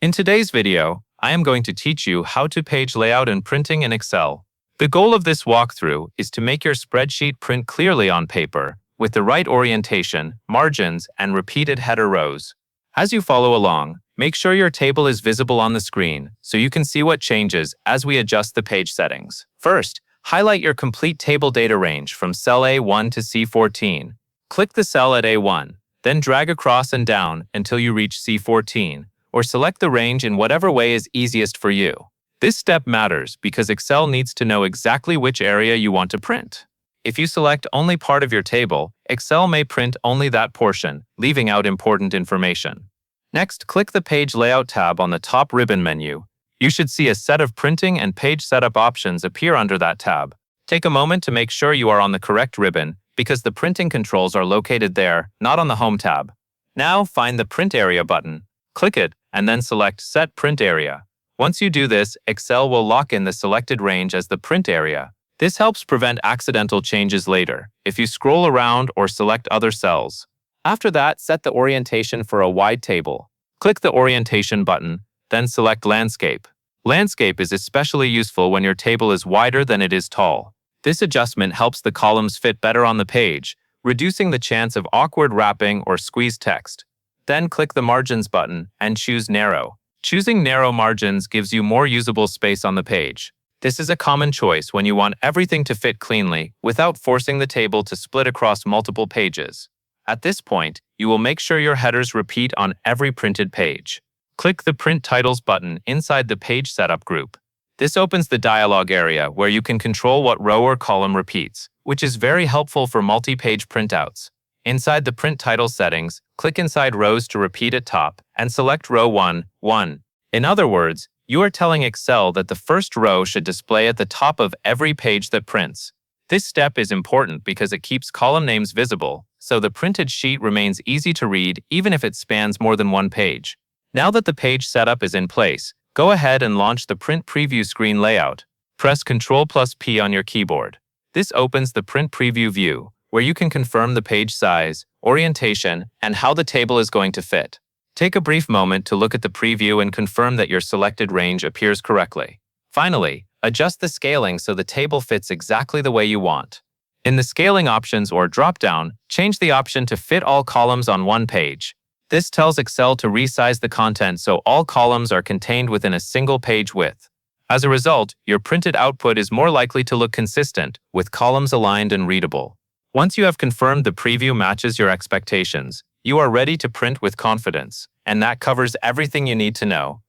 In today's video, I am going to teach you how to page layout and printing in Excel. The goal of this walkthrough is to make your spreadsheet print clearly on paper, with the right orientation, margins, and repeated header rows. As you follow along, make sure your table is visible on the screen so you can see what changes as we adjust the page settings. First, highlight your complete table data range from cell A1 to C14. Click the cell at A1, then drag across and down until you reach C14, or select the range in whatever way is easiest for you. This step matters because Excel needs to know exactly which area you want to print. If you select only part of your table, Excel may print only that portion, leaving out important information. Next, click the Page Layout tab on the top ribbon menu. You should see a set of printing and page setup options appear under that tab. Take a moment to make sure you are on the correct ribbon because the printing controls are located there, not on the Home tab. Now, find the Print Area button. Click it, and then select Set Print Area. Once you do this, Excel will lock in the selected range as the print area. This helps prevent accidental changes later if you scroll around or select other cells. After that, set the orientation for a wide table. Click the Orientation button, then select Landscape. Landscape is especially useful when your table is wider than it is tall. This adjustment helps the columns fit better on the page, reducing the chance of awkward wrapping or squeezed text. Then click the Margins button and choose Narrow. Choosing narrow margins gives you more usable space on the page. This is a common choice when you want everything to fit cleanly without forcing the table to split across multiple pages. At this point, you will make sure your headers repeat on every printed page. Click the Print Titles button inside the Page Setup group. This opens the dialog area where you can control what row or column repeats, which is very helpful for multi-page printouts. Inside the Print Title settings, click inside Rows to repeat at top and select Row 1, 1. In other words, you are telling Excel that the first row should display at the top of every page that prints. This step is important because it keeps column names visible, so the printed sheet remains easy to read even if it spans more than one page. Now that the page setup is in place, go ahead and launch the Print Preview screen layout. Press Ctrl+P on your keyboard. This opens the Print Preview view, where you can confirm the page size, orientation, and how the table is going to fit. Take a brief moment to look at the preview and confirm that your selected range appears correctly. Finally, adjust the scaling so the table fits exactly the way you want. In the Scaling Options or drop-down, change the option to Fit all columns on one page. This tells Excel to resize the content so all columns are contained within a single page width. As a result, your printed output is more likely to look consistent, with columns aligned and readable. Once you have confirmed the preview matches your expectations, you are ready to print with confidence, and that covers everything you need to know.